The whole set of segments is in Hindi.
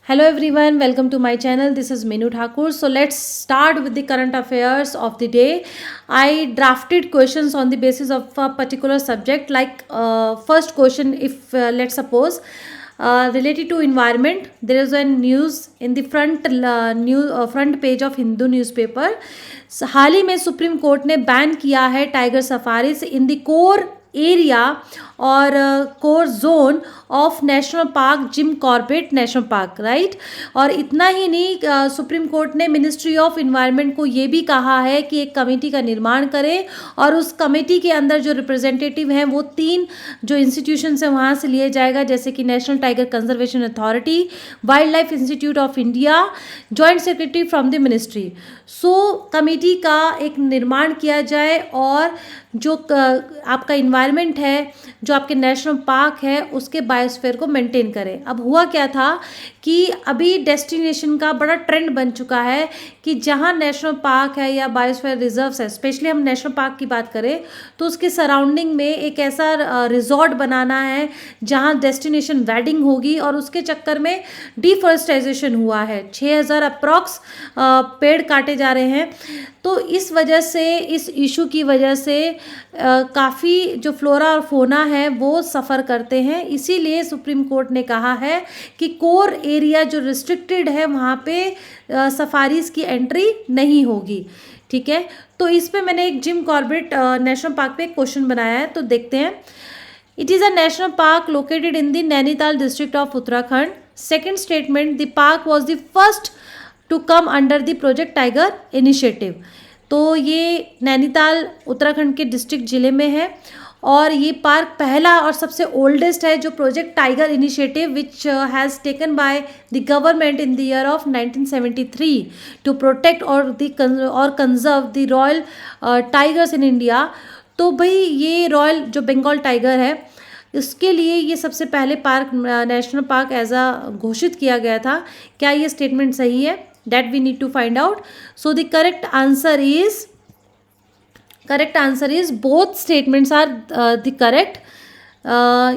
Hello everyone, welcome to my channel. This is Minu Thakur. So let's start with the current affairs of the day. I drafted questions on the basis of a particular subject. Like first question, if let's suppose related to environment, there is a news in the front page of Hindu newspaper. हाल ही में सुप्रीम कोर्ट ने बैन किया है tiger safaris in the core area और core zone of national park Jim Corbett national park, right. और इतना ही नहीं, सुप्रीम कोर्ट ने मिनिस्ट्री ऑफ इन्वायरमेंट को ये भी कहा है कि एक कमेटी का निर्माण करें और उस कमेटी के अंदर जो रिप्रेजेंटेटिव हैं वो 3 जो इंस्टीट्यूशन है वहाँ से लिए जाएगा, जैसे कि national tiger conservation authority, wild life institute of India, joint secretary from the ministry. So committee का एक निर्माण किया जाए और जो आपका इन्वायरमेंट है, जो आपके नेशनल पार्क है, उसके बायोस्फीयर को मेंटेन करें। अब हुआ क्या था कि अभी डेस्टिनेशन का बड़ा ट्रेंड बन चुका है कि जहाँ नेशनल पार्क है या बायोस्फीयर रिजर्व्स है, स्पेशली हम नेशनल पार्क की बात करें तो उसके सराउंडिंग में एक ऐसा रिजॉर्ट बनाना है जहाँ डेस्टिनेशन वेडिंग होगी और उसके चक्कर में डिफॉरेस्टाइजेशन हुआ है। 6000 अप्रॉक्स पेड़ काटे जा रहे हैं। तो इस वजह से, इस इशू की वजह से काफ़ी जो फ्लोरा और फोना है वो सफ़र करते हैं। इसीलिए सुप्रीम कोर्ट ने कहा है कि कोर एरिया जो रिस्ट्रिक्टेड है वहाँ पे सफारीज़ की एंट्री नहीं होगी, ठीक है। तो इस पे मैंने एक जिम कॉर्बेट नेशनल पार्क पे एक क्वेश्चन बनाया है, तो देखते हैं। It is a national park located in the Nainital district of Uttarakhand. Second statement, the park was the first to come under the project tiger initiative. तो ये नैनीताल उत्तराखंड के डिस्ट्रिक्ट ज़िले में है और ये पार्क पहला और सबसे ओल्डेस्ट है जो project tiger initiative which has taken by the government in the year of 1973 to protect और conserve the royal tigers in India. तो भाई ये रॉयल जो बंगाल टाइगर है इसके लिए ये सबसे पहले park national park as a घोषित किया गया था। क्या ये स्टेटमेंट सही है? That we need to find out. So the correct answer is both statements are the correct.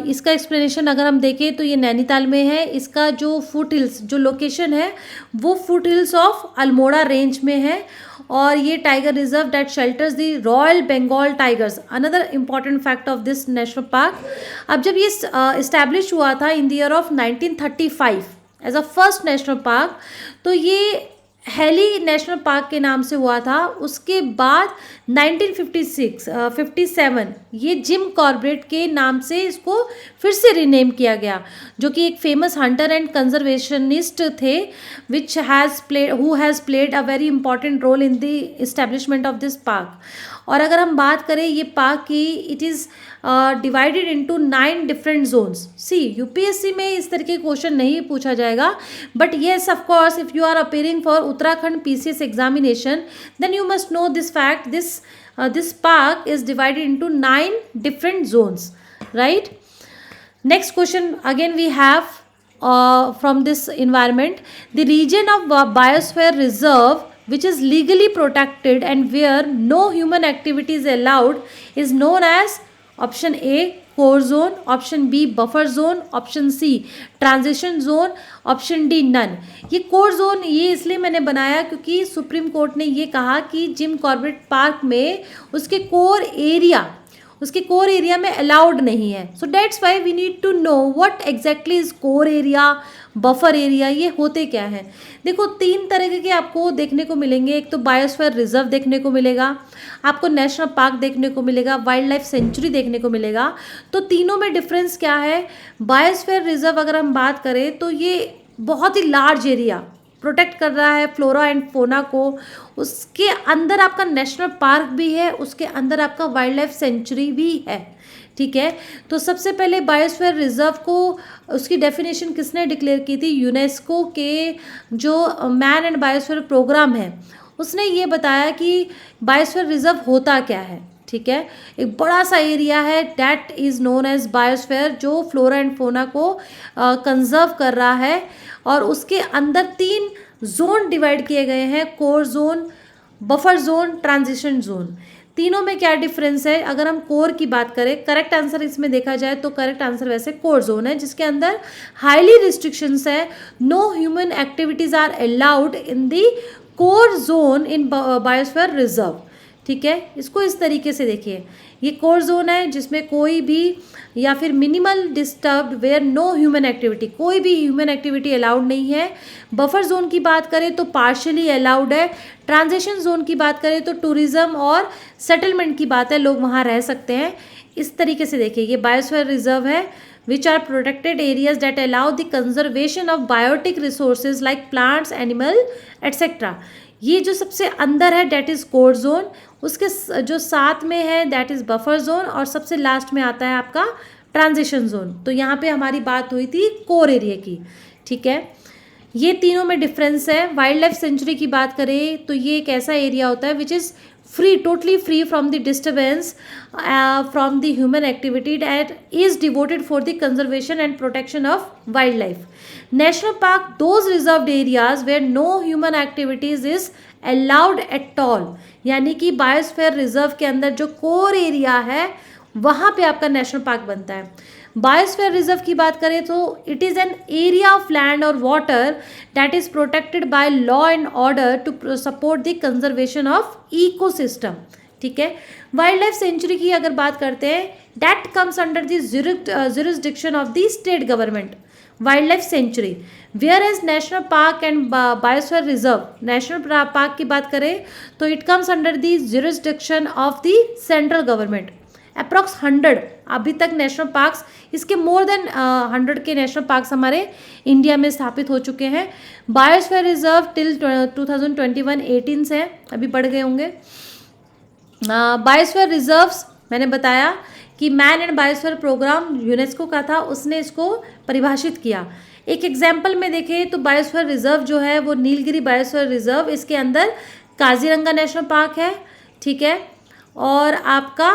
इसका एक्सप्लेनेशन अगर हम देखें तो ये नैनीताल में है। इसका जो फुट हिल्स जो लोकेशन है वो foot hills of Almora range में है और ये tiger reserve that shelters the royal Bengal tigers, another important fact of this national park. अब जब ये इस्टेब्लिश हुआ था in the year of 1935 as a first national park, तो ये हेली नेशनल पार्क के नाम से हुआ था। उसके बाद 1957 ये जिम कॉर्बेट के नाम से इसको फिर से रीनेम किया गया, जो कि एक फेमस हंटर एंड कंजर्वेशनिस्ट थे who has played a very important role in the establishment of this park. और अगर हम बात करें ये पार्क की, it is divided into 9 different zones. See UPSC में इस तरह के क्वेश्चन नहीं पूछा जाएगा, but yes of course if you are appearing for Uttarakhand PCS examination then you must know this fact. This park is divided into 9 different zones, right. Next question again we have from this environment, the region of biosphere reserve which is legally protected and where no human activity is allowed is known as option A core zone, option B buffer zone, option C transition zone, option D none। ये कोर जोन ये इसलिए मैंने बनाया क्योंकि सुप्रीम कोर्ट ने ये कहा कि जिम कॉर्बेट पार्क में उसके कोर एरिया में अलाउड नहीं है। So that's why we need to know what exactly is core area, buffer area, ये होते क्या हैं। देखो 3 तरह के आपको देखने को मिलेंगे। एक तो बायोस्फीयर रिजर्व देखने को मिलेगा, आपको नेशनल पार्क देखने को मिलेगा, वाइल्ड लाइफ सेंचुरी देखने को मिलेगा। तो तीनों में डिफरेंस क्या है? बायोस्फीयर रिजर्व अगर हम बात करें तो ये बहुत ही लार्ज एरिया प्रोटेक्ट कर रहा है फ्लोरा एंड फोना को। उसके अंदर आपका नेशनल पार्क भी है, उसके अंदर आपका वाइल्ड लाइफ सेंचुरी भी है, ठीक है। तो सबसे पहले बायोस्फीयर रिजर्व को उसकी डेफिनेशन किसने डिक्लेयर की थी? यूनेस्को के जो मैन एंड बायोस्फीयर प्रोग्राम है उसने ये बताया कि बायोस्फीयर रिजर्व होता क्या है, ठीक है। एक बड़ा सा एरिया है that is known as biosphere जो फ्लोरा एंड फोना को कंजर्व कर रहा है और उसके अंदर 3 जोन डिवाइड किए गए हैं, core zone, buffer zone, transition zone. तीनों में क्या डिफरेंस है? अगर हम कोर की बात करें, करेक्ट आंसर इसमें देखा जाए तो करेक्ट आंसर वैसे कोर जोन है, जिसके अंदर हाईली रिस्ट्रिक्शंस है, no human activities are allowed in the core zone in biosphere reserve. ठीक है, इसको इस तरीके से देखिए, ये कोर जोन है जिसमें कोई भी या फिर minimal disturbed where no human activity, कोई भी ह्यूमन एक्टिविटी अलाउड नहीं है। बफर जोन की बात करें तो पार्शियली अलाउड है। ट्रांजिशन जोन की बात करें तो टूरिज्म और सेटलमेंट की बात है, लोग वहाँ रह सकते हैं। इस तरीके से देखिए, ये बायोस्फीयर रिजर्व है which are protected areas that allow the conservation of biotic resources like plants, animal, etc. ये जो सबसे अंदर है दैट इज कोर जोन, उसके जो साथ में है दैट इज बफर जोन, और सबसे लास्ट में आता है आपका ट्रांजिशन जोन। तो यहाँ पे हमारी बात हुई थी कोर एरिया की। ठीक है, ये तीनों में डिफरेंस है। वाइल्ड लाइफ सेंचुरी की बात करें तो ये एक ऐसा एरिया होता है which is free, totally free from the disturbance from the human activity that is devoted for the conservation and protection of wildlife. National park, those reserved areas where no human activities is allowed at all, यानी कि बायोस्फीयर रिजर्व के अंदर जो कोर एरिया है वहाँ पे आपका नेशनल पार्क बनता है। बायोस्फीयर रिजर्व की बात करें तो it is an area of land और water that is protected by law and order to support the conservation of ecosystem. ठीक है, वाइल्ड लाइफ सेंचुरी की अगर बात करते हैं that comes under the jurisdiction of the state government. Wildlife sanctuary whereas national park and biosphere reserve, national park की बात करें तो it comes under the jurisdiction of the central government. Approx 100 अभी तक नेशनल पार्क्स, इसके मोर देन 100 के नेशनल पार्क्स हमारे इंडिया में स्थापित हो चुके हैं। बायोस्फीयर रिजर्व टिल 2021 18 से अभी बढ़ गए होंगे। बायोस्फीयर रिजर्व्स मैंने बताया कि man and biosphere programme UNESCO का था, उसने इसको परिभाषित किया। एक एग्जाम्पल में देखें तो बायोस्फीयर रिजर्व जो है वो नीलगिरी बायोस्फीयर रिजर्व, इसके अंदर काजीरंगा नेशनल पार्क है। ठीक है, और आपका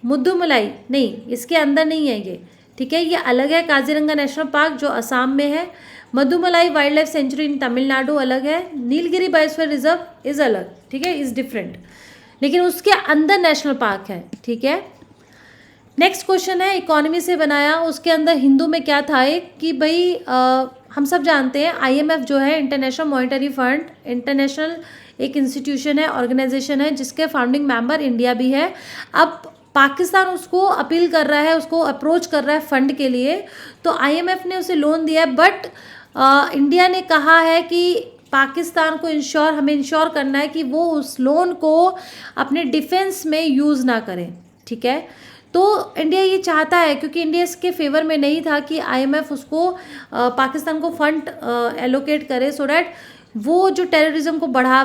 मुद्दुमलाई नहीं, इसके अंदर नहीं है ये। ठीक है, ये अलग है। काजीरंगा नेशनल पार्क जो असम में है, मधुमलाई वाइल्ड लाइफ सेंचुरी इन तमिलनाडु अलग है, नीलगिरी बायोस्फीयर रिजर्व इज अलग। ठीक है, इज डिफरेंट, लेकिन उसके अंदर नेशनल पार्क है। ठीक है, नेक्स्ट क्वेश्चन है इकोनॉमी से बनाया, उसके अंदर हिंदू में क्या था एक कि भाई हम सब जानते हैं IMF जो है इंटरनेशनल मॉनेटरी फंड, इंटरनेशनल एक इंस्टीट्यूशन है, ऑर्गेनाइजेशन है जिसके फाउंडिंग मेंबर इंडिया भी है। अब पाकिस्तान उसको अपील कर रहा है, उसको अप्रोच कर रहा है फंड के लिए, तो IMF ने उसे लोन दिया है, बट इंडिया ने कहा है कि पाकिस्तान को हमें इंश्योर करना है कि वो उस लोन को अपने डिफेंस में यूज़ ना करें। ठीक है, तो इंडिया ये चाहता है, क्योंकि इंडिया इसके फेवर में नहीं था कि IMF उसको पाकिस्तान को फंड एलोकेट करे, सो डैट वो जो टेररिज्म को बढ़ा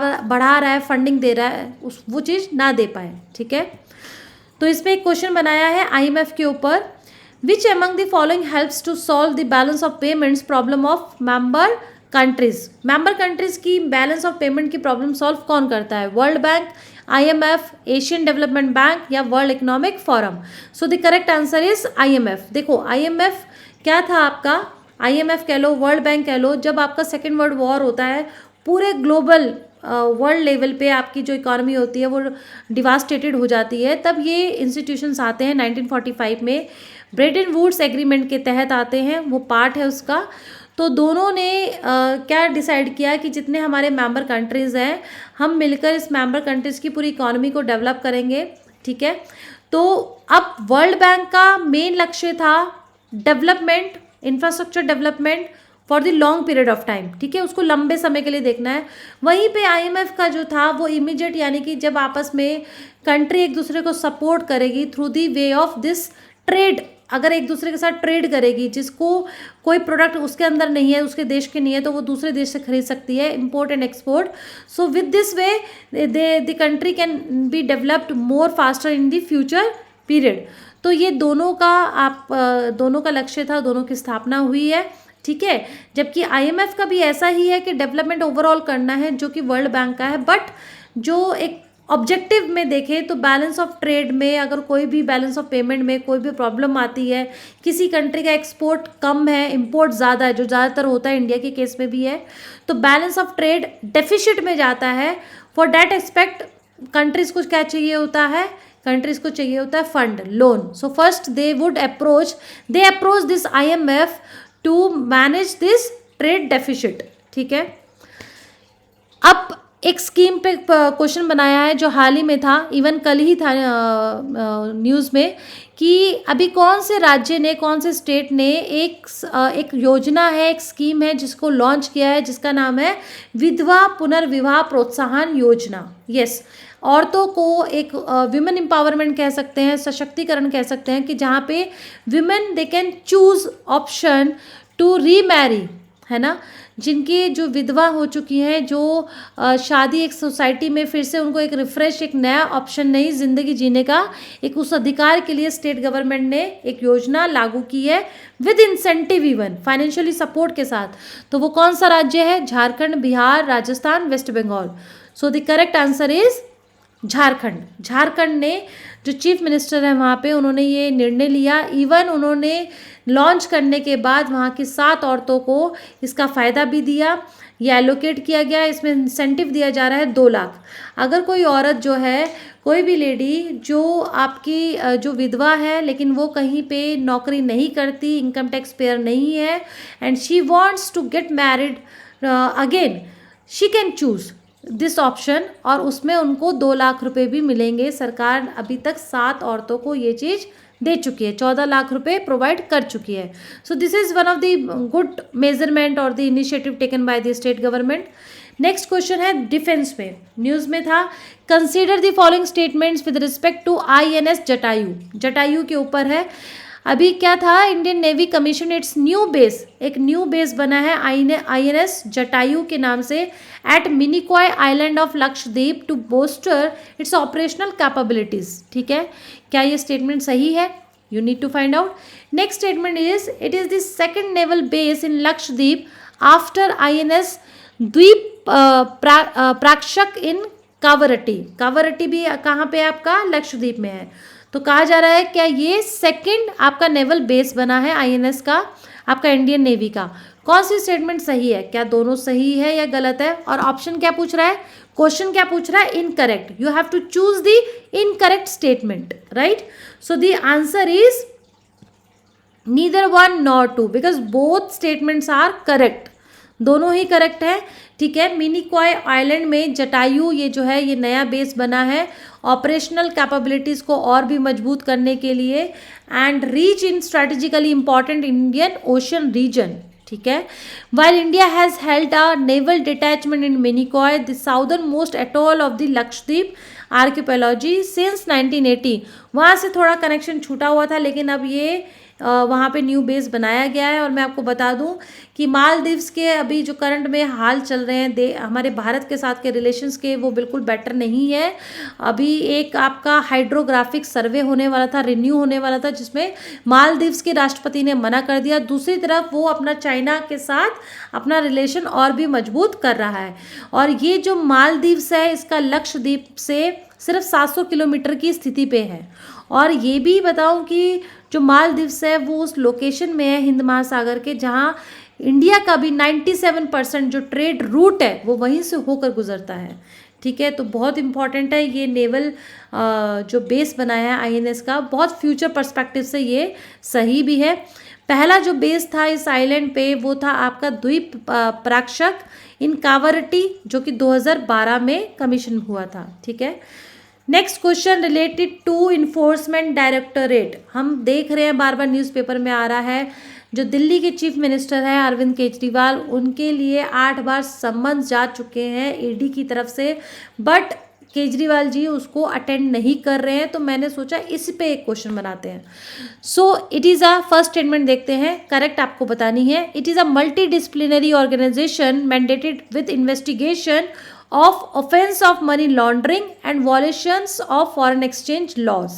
रहा है, फंडिंग दे रहा है, वो चीज़ ना दे पाए। ठीक है, तो इसमें एक क्वेश्चन बनाया है IMF के ऊपर, which among the following helps to solve the balance of payments problem of member countries. Member countries की बैलेंस ऑफ पेमेंट की प्रॉब्लम सॉल्व कौन करता है? World Bank, IMF, Asian Development Bank या World Economic Forum? So the correct answer is IMF। देखो IMF क्या था आपका, IMF कह लो, वर्ल्ड बैंक कह लो, जब आपका सेकेंड वर्ल्ड वॉर होता है, पूरे ग्लोबल वर्ल्ड लेवल पे आपकी जो इकॉनमी होती है वो डिवास्टेटेड हो जाती है, तब ये इंस्टीट्यूशंस आते हैं 1945 में, ब्रेटन वुड्स एग्रीमेंट के तहत आते हैं, वो पार्ट है उसका। तो दोनों ने क्या डिसाइड किया कि जितने हमारे मेंबर कंट्रीज़ हैं, हम मिलकर इस मेंबर कंट्रीज़ की पूरी इकॉनमी को डेवलप करेंगे। ठीक है, तो अब वर्ल्ड बैंक का मेन लक्ष्य था development, infrastructure development for the long period of time. ठीक है, उसको लंबे समय के लिए देखना है। वहीं पे IMF का जो था वो इमीडिएट, यानी कि जब आपस में कंट्री एक दूसरे को सपोर्ट करेगी through the way of this trade, अगर एक दूसरे के साथ ट्रेड करेगी, जिसको कोई प्रोडक्ट उसके अंदर नहीं है, उसके देश के नहीं है, तो वो दूसरे देश से खरीद सकती है, import and export. So with this way the country can be developed more faster in the future period. तो ये दोनों का लक्ष्य था, दोनों की स्थापना हुई है। ठीक है, जबकि IMF का भी ऐसा ही है कि डेवलपमेंट ओवरऑल करना है, जो कि वर्ल्ड बैंक का है, बट जो एक ऑब्जेक्टिव में देखें तो बैलेंस ऑफ ट्रेड में अगर कोई भी बैलेंस ऑफ पेमेंट में कोई भी प्रॉब्लम आती है, किसी कंट्री का एक्सपोर्ट कम है, इंपोर्ट ज़्यादा है, जो ज़्यादातर होता है, इंडिया के केस में भी है, तो बैलेंस ऑफ ट्रेड डेफिसिट में जाता है। फॉर दैट एस्पेक्ट कंट्रीज को क्या चाहिए होता है, कंट्रीज को चाहिए होता है fund, loan. So first they approach this IMF to manage this trade deficit. ठीक है. अब एक स्कीम पे क्वेश्चन बनाया है जो हाल ही में था, इवन कल ही था न्यूज़ में, कि अभी कौन से राज्य ने, कौन से स्टेट ने एक योजना है, एक स्कीम है जिसको लॉन्च किया है, जिसका नाम है विधवा पुनर्विवाह प्रोत्साहन योजना. यस, औरतों को एक विमेन एम्पावरमेंट कह सकते हैं, सशक्तिकरण कह सकते हैं, कि जहाँ पे women they can choose option to remarry, है ना, जिनकी जो विधवा हो चुकी हैं, जो शादी एक सोसाइटी में फिर से उनको एक रिफ्रेश, एक नया ऑप्शन, नई ज़िंदगी जीने का एक उस अधिकार के लिए स्टेट गवर्नमेंट ने एक योजना लागू की है with incentive, even financially support के साथ. तो वो कौन सा राज्य है? Jharkhand, Bihar, Rajasthan, west Bengal. So the correct answer is Jharkhand. Jharkhand ने जो चीफ मिनिस्टर है वहाँ पे, उन्होंने ये निर्णय लिया. इवन उन्होंने लॉन्च करने के बाद वहाँ की 7 औरतों को इसका फ़ायदा भी दिया. ये एलोकेट किया गया, इसमें इंसेंटिव दिया जा रहा है 2 लाख. अगर कोई औरत जो है, कोई भी लेडी जो आपकी जो विधवा है लेकिन वो कहीं पे नौकरी नहीं करती, इनकम टैक्स पेयर नहीं है, and she wants to get married again, she can choose this option, और उसमें उनको 2 लाख रुपए भी मिलेंगे. सरकार अभी तक 7 औरतों को ये चीज़ दे चुकी है, 14 लाख रुपए प्रोवाइड कर चुकी है. So this is one of the good measurement और the initiative taken by the state government. Next question है डिफेंस में, न्यूज़ में था, consider the following statements with respect to INS Jatayu. Jatayu के ऊपर है. अभी क्या था, Indian Navy commission its new base, एक न्यू बेस बना है INS जटायु के नाम से at Minicoy island of Lakshadweep to bolster its operational capabilities. ठीक है, क्या ये स्टेटमेंट सही है? You need to find out. Next statement it is the second naval base in Lakshadweep after INS द्वीप प्राक्षक इन कावरटी. कावरटी भी कहाँ पे आपका? लक्षद्वीप में है. तो कहा जा रहा है क्या ये सेकंड आपका नेवल बेस बना है INS का, आपका इंडियन नेवी का. कौन सी स्टेटमेंट सही है? क्या दोनों सही है या गलत है? और ऑप्शन क्या पूछ रहा है, क्वेश्चन क्या पूछ रहा है? Incorrect. You have to choose the incorrect statement, right. So the answer is neither 1 nor 2 because both statements are correct. दोनों ही करेक्ट है. ठीक है, मिनिकॉय आइलैंड में जटायु ये जो है ये नया बेस बना है ऑपरेशनल कैपेबिलिटीज़ को और भी मजबूत करने के लिए, and reach in strategically important Indian Ocean region. ठीक है, while India has held a naval detachment in Minicoy the southern most atoll of the Lakshadweep archipelago since 1980. वहाँ से थोड़ा कनेक्शन छूटा हुआ था, लेकिन अब ये वहाँ पे न्यू बेस बनाया गया है. और मैं आपको बता दूं कि मालदीव्स के अभी जो करंट में हाल चल रहे हैं हमारे भारत के साथ के रिलेशंस के, वो बिल्कुल बेटर नहीं है. अभी एक आपका हाइड्रोग्राफिक सर्वे होने वाला था, रिन्यू होने वाला था, जिसमें मालदीव्स के राष्ट्रपति ने मना कर दिया. दूसरी तरफ वो अपना चाइना के साथ अपना रिलेशन और भी मजबूत कर रहा है. और ये जो मालदीव्स है इसका लक्षद्वीप से सिर्फ 700 किलोमीटर की स्थिति पे है. और ये भी बताऊं कि जो मालदीव्स है वो उस लोकेशन में है हिंद महासागर के, जहाँ इंडिया का भी 97% जो ट्रेड रूट है वो वहीं से होकर गुजरता है. ठीक है, तो बहुत इंपॉर्टेंट है ये नेवल जो बेस बनाया है INS का, बहुत फ्यूचर पर्सपेक्टिव से ये सही भी है. पहला जो बेस था इस आइलैंड पे वो था आपका द्वीप प्राक्षक इन कावरटी, जो कि 2012 में कमीशन हुआ था. ठीक है, next question related to enforcement directorate. हम देख रहे हैं बार बार न्यूज़पेपर में आ रहा है, जो दिल्ली के चीफ मिनिस्टर हैं अरविंद केजरीवाल, उनके लिए 8 बार सम्मन्स जा चुके हैं ED की तरफ से, बट केजरीवाल जी उसको अटेंड नहीं कर रहे हैं. तो मैंने सोचा इस पे एक क्वेश्चन बनाते हैं. So it is a first statement देखते हैं, करेक्ट आपको बतानी है. It is a multi disciplinary organization mandated with investigation of offense of money laundering and violations of foreign exchange laws.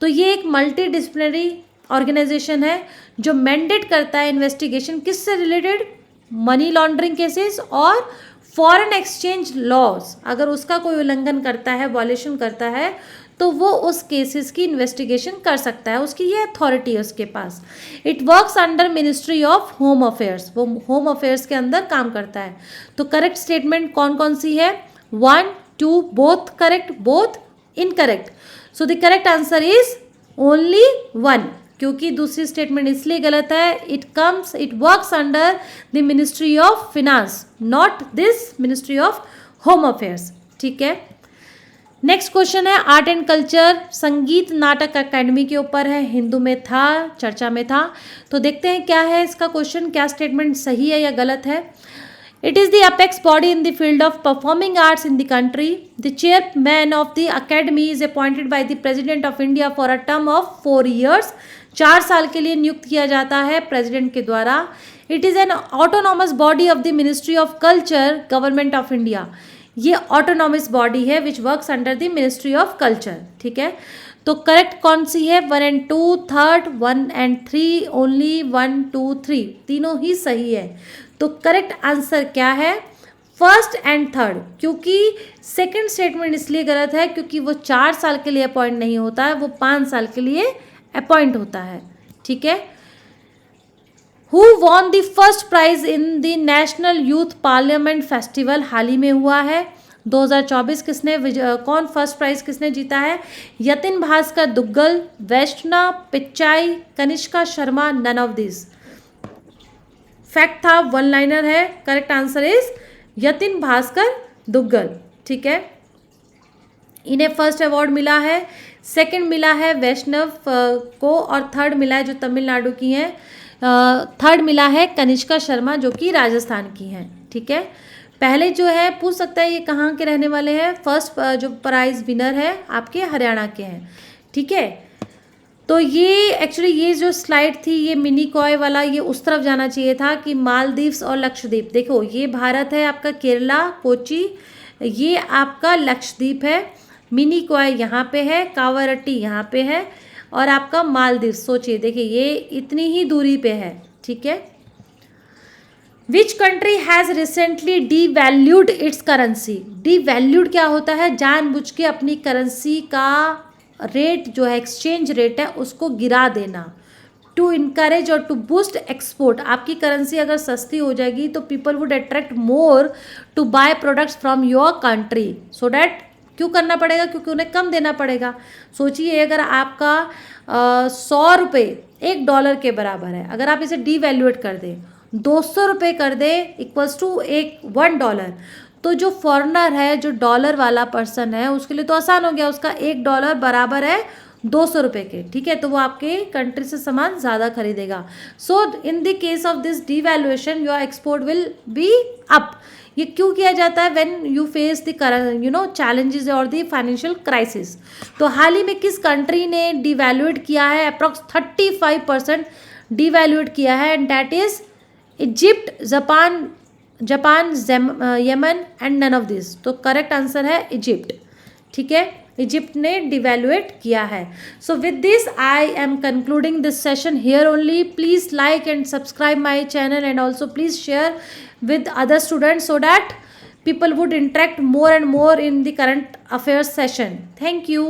तो ये एक मल्टी डिसिप्लिनरी ऑर्गेनाइजेशन है जो मैंडेट करता है इन्वेस्टिगेशन किससे रिलेटेड, मनी लॉन्ड्रिंग केसेस और फॉरेन एक्सचेंज लॉज. अगर उसका कोई उल्लंघन करता है, वॉलेशन करता है, तो वो उस केसेस की इन्वेस्टिगेशन कर सकता है, उसकी ये अथॉरिटी है उसके पास. It works under ministry of home affairs, वो होम अफेयर्स के अंदर काम करता है. तो करेक्ट स्टेटमेंट कौन कौन सी है? 1, 2 both correct, both incorrect. So the correct answer is only 1. क्योंकि दूसरी स्टेटमेंट इसलिए गलत है, it works under the ministry of finance, not this ministry of home affairs. ठीक है. नेक्स्ट क्वेश्चन है आर्ट एंड कल्चर, संगीत नाटक अकेडमी के ऊपर है, हिंदू में था, चर्चा में था. तो देखते हैं क्या है इसका क्वेश्चन, क्या स्टेटमेंट सही है या गलत है. It is the apex body in the field of performing arts in the country. The chairman of the academy is appointed by the President of India for a term of 4 years. 4 साल के लिए नियुक्त किया जाता है प्रेसिडेंट के द्वारा. It is an autonomous body of the Ministry of Culture, Government of India. ये autonomous body है which works under the Ministry of Culture. ठीक है. तो करेक्ट कौन सी है, 1 and 2, थर्ड 1 and 3, ओनली 1 2 3, तीनों ही सही है. तो करेक्ट आंसर क्या है, फर्स्ट एंड थर्ड. क्योंकि सेकंड स्टेटमेंट इसलिए गलत है क्योंकि वो 4 साल के लिए अपॉइंट नहीं होता है, वो 5 साल के लिए अपॉइंट होता है. ठीक है. Who won the first prize in the national youth parliament festival, हाल ही में हुआ है 2024. किसने कौन फर्स्ट प्राइज किसने जीता है, Yatin Bhaskar Duggal, Vaishnav Pichchai, Kanishka Sharma, none of this. Fact था, 1 लाइनर है. Correct answer is Yatin Bhaskar Duggal. ठीक है. इन्हें फर्स्ट अवार्ड मिला है, सेकंड मिला है वैष्णव को, और थर्ड मिला है जो तमिलनाडु की हैं, थर्ड मिला है कनिष्का शर्मा जो कि राजस्थान की हैं. ठीक है. पहले जो है पूछ सकता है ये कहाँ के रहने वाले हैं, फर्स्ट जो प्राइज विनर है आपके हरियाणा के हैं. ठीक है. तो ये एक्चुअली ये जो स्लाइड थी ये मिनी कॉय वाला, ये उस तरफ जाना चाहिए था कि मालदीव्स और लक्षद्वीप. देखो ये भारत है आपका, केरला कोची, ये आपका लक्षद्वीप है, मिनी कॉय यहाँ पे है, कावरट्टी यहाँ पे है, और आपका मालदीव्स. सोचिए देखिए ये इतनी ही दूरी पे है. ठीक है. Which country has recently devalued its currency. Devalued क्या होता है, जानबूझ के अपनी करेंसी का रेट जो है, एक्सचेंज रेट है, उसको गिरा देना. टू इनकरेज और टू बूस्ट एक्सपोर्ट. आपकी करेंसी अगर सस्ती हो जाएगी तो people would attract more to buy products from your country. So that क्यों करना पड़ेगा, क्योंकि उन्हें कम देना पड़ेगा. सोचिए अगर आपका 100 रुपये $1 के बराबर है, अगर आप इसे डीवैल्यूएट कर दें, 200 रुपये कर दे इक्वल्स टू $1, तो जो फॉरेनर है, जो डॉलर वाला पर्सन है, उसके लिए तो आसान हो गया, उसका $1 बराबर है 200 रुपये के. ठीक है. तो वो आपके कंट्री से सामान ज़्यादा खरीदेगा. So in the case of this devaluation your export will be up. ये क्यों किया जाता है, when you face the challenges और द फाइनेंशियल क्राइसिस. तो हाल ही में किस कंट्री ने डीवैल्यूएट किया है, अप्रॉक्स 35% डीवैल्यूएट किया है, and that is Egypt, Japan, Yemen and none of this. तो करेक्ट आंसर है इजिप्ट. ठीक है. इजिप्ट ने डिवैल्यूएट किया है. So with this I am concluding this session here only. Please like and subscribe my channel and also please share with other students so that people would interact more and more in the current affairs session. Thank you.